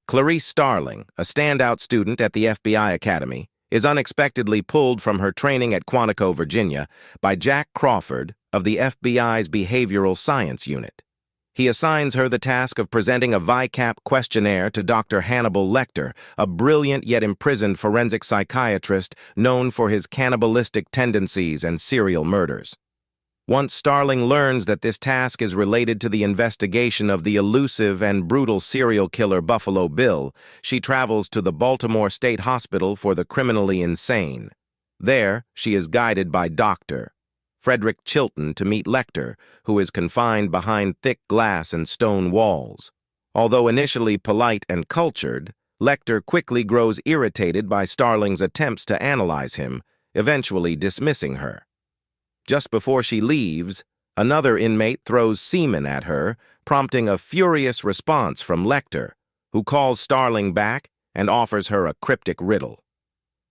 Clarice Starling, a standout student at the FBI Academy, is unexpectedly pulled from her training at Quantico, Virginia, by Jack Crawford of the FBI's Behavioral Science Unit. He assigns her the task of presenting a VICAP questionnaire to Dr. Hannibal Lecter, a brilliant yet imprisoned forensic psychiatrist known for his cannibalistic tendencies and serial murders. Once Starling learns that this task is related to the investigation of the elusive and brutal serial killer Buffalo Bill, she travels to the Baltimore State Hospital for the criminally insane. There, she is guided by Dr. Frederick Chilton to meet Lecter, who is confined behind thick glass and stone walls. Although initially polite and cultured, Lecter quickly grows irritated by Starling's attempts to analyze him, eventually dismissing her. Just before she leaves, another inmate throws semen at her, prompting a furious response from Lecter, who calls Starling back and offers her a cryptic riddle.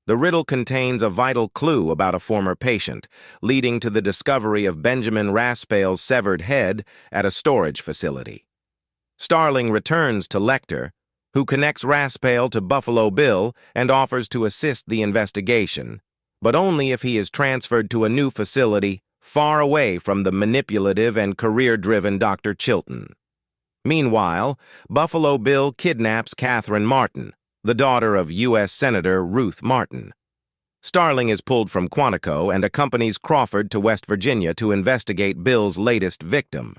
The riddle contains a vital clue about a former patient, leading to the discovery of Benjamin Raspale's severed head at a storage facility. Starling returns to Lecter, who connects Raspale to Buffalo Bill and offers to assist the investigation, but only if he is transferred to a new facility far away from the manipulative and career-driven Dr. Chilton. Meanwhile, Buffalo Bill kidnaps Catherine Martin, the daughter of U.S. Senator Ruth Martin. Starling is pulled from Quantico and accompanies Crawford to West Virginia to investigate Bill's latest victim.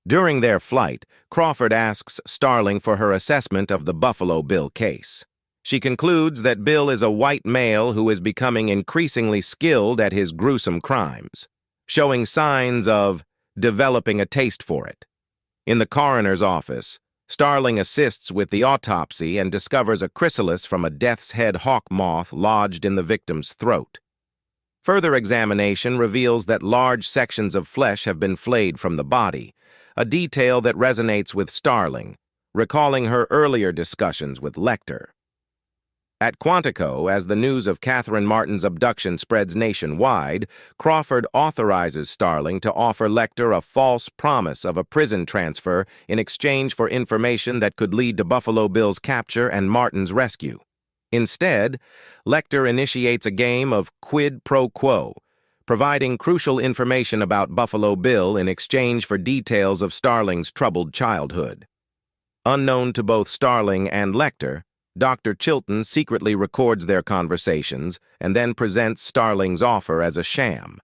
During their flight, Crawford asks Starling for her assessment of the Buffalo Bill case. She concludes that Bill is a white male who is becoming increasingly skilled at his gruesome crimes, showing signs of developing a taste for it. In the coroner's office, Starling assists with the autopsy and discovers a chrysalis from a death's head hawk moth lodged in the victim's throat. Further examination reveals that large sections of flesh have been flayed from the body, a detail that resonates with Starling, recalling her earlier discussions with Lecter. At Quantico, as the news of Catherine Martin's abduction spreads nationwide, Crawford authorizes Starling to offer Lecter a false promise of a prison transfer in exchange for information that could lead to Buffalo Bill's capture and Martin's rescue. Instead, Lecter initiates a game of quid pro quo, providing crucial information about Buffalo Bill in exchange for details of Starling's troubled childhood. Unknown to both Starling and Lecter, Dr. Chilton secretly records their conversations and then presents Starling's offer as a sham.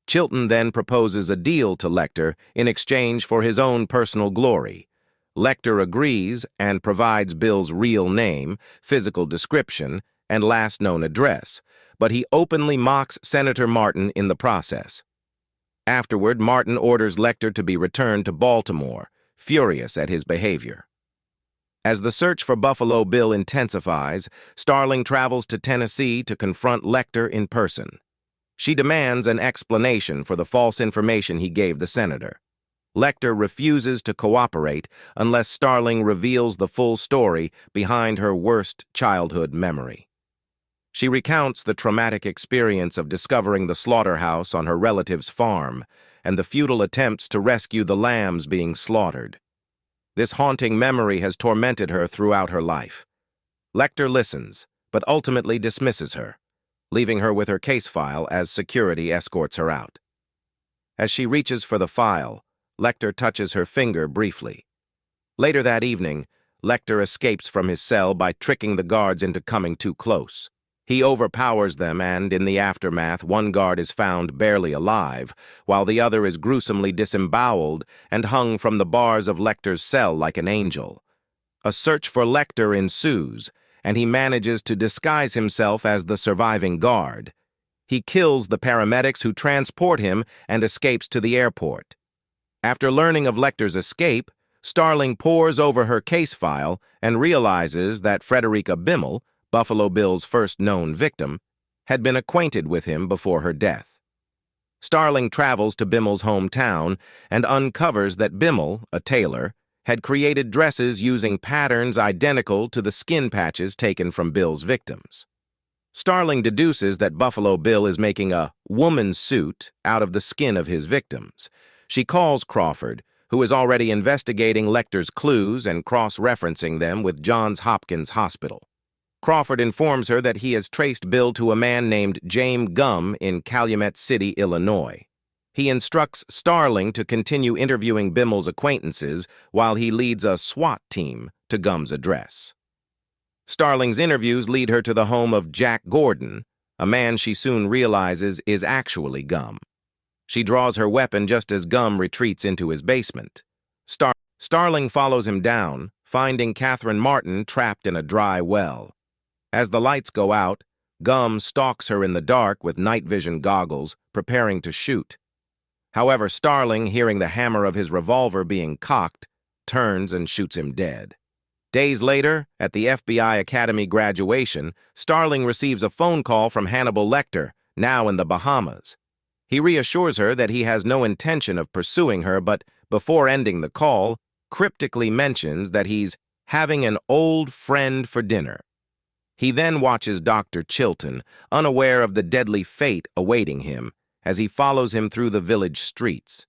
Chilton then proposes a deal to Lecter in exchange for his own personal glory. Lecter agrees and provides Bill's real name, physical description, and last known address, but he openly mocks Senator Martin in the process. Afterward, Martin orders Lecter to be returned to Baltimore, furious at his behavior. As the search for Buffalo Bill intensifies, Starling travels to Tennessee to confront Lecter in person. She demands an explanation for the false information he gave the senator. Lecter refuses to cooperate unless Starling reveals the full story behind her worst childhood memory. She recounts the traumatic experience of discovering the slaughterhouse on her relative's farm and the futile attempts to rescue the lambs being slaughtered. This haunting memory has tormented her throughout her life. Lecter listens, but ultimately dismisses her, leaving her with her case file as security escorts her out. As she reaches for the file, Lecter touches her finger briefly. Later that evening, Lecter escapes from his cell by tricking the guards into coming too close. He overpowers them and, in the aftermath, one guard is found barely alive, while the other is gruesomely disemboweled and hung from the bars of Lecter's cell like an angel. A search for Lecter ensues, and he manages to disguise himself as the surviving guard. He kills the paramedics who transport him and escapes to the airport. After learning of Lecter's escape, Starling pores over her case file and realizes that Frederica Bimmel, Buffalo Bill's first known victim, had been acquainted with him before her death. Starling travels to Bimmel's hometown and uncovers that Bimmel, a tailor, had created dresses using patterns identical to the skin patches taken from Bill's victims. Starling deduces that Buffalo Bill is making a woman's suit out of the skin of his victims. She calls Crawford, who is already investigating Lecter's clues and cross-referencing them with Johns Hopkins Hospital. Crawford informs her that he has traced Bill to a man named James Gum in Calumet City, Illinois. He instructs Starling to continue interviewing Bimmel's acquaintances while he leads a SWAT team to Gum's address. Starling's interviews lead her to the home of Jack Gordon, a man she soon realizes is actually Gum. She draws her weapon just as Gum retreats into his basement. Starling follows him down, finding Catherine Martin trapped in a dry well. As the lights go out, Gum stalks her in the dark with night vision goggles, preparing to shoot. However, Starling, hearing the hammer of his revolver being cocked, turns and shoots him dead. Days later, at the FBI Academy graduation, Starling receives a phone call from Hannibal Lecter, now in the Bahamas. He reassures her that he has no intention of pursuing her, but before ending the call, cryptically mentions that he's having an old friend for dinner. He then watches Dr. Chilton, unaware of the deadly fate awaiting him, as he follows him through the village streets.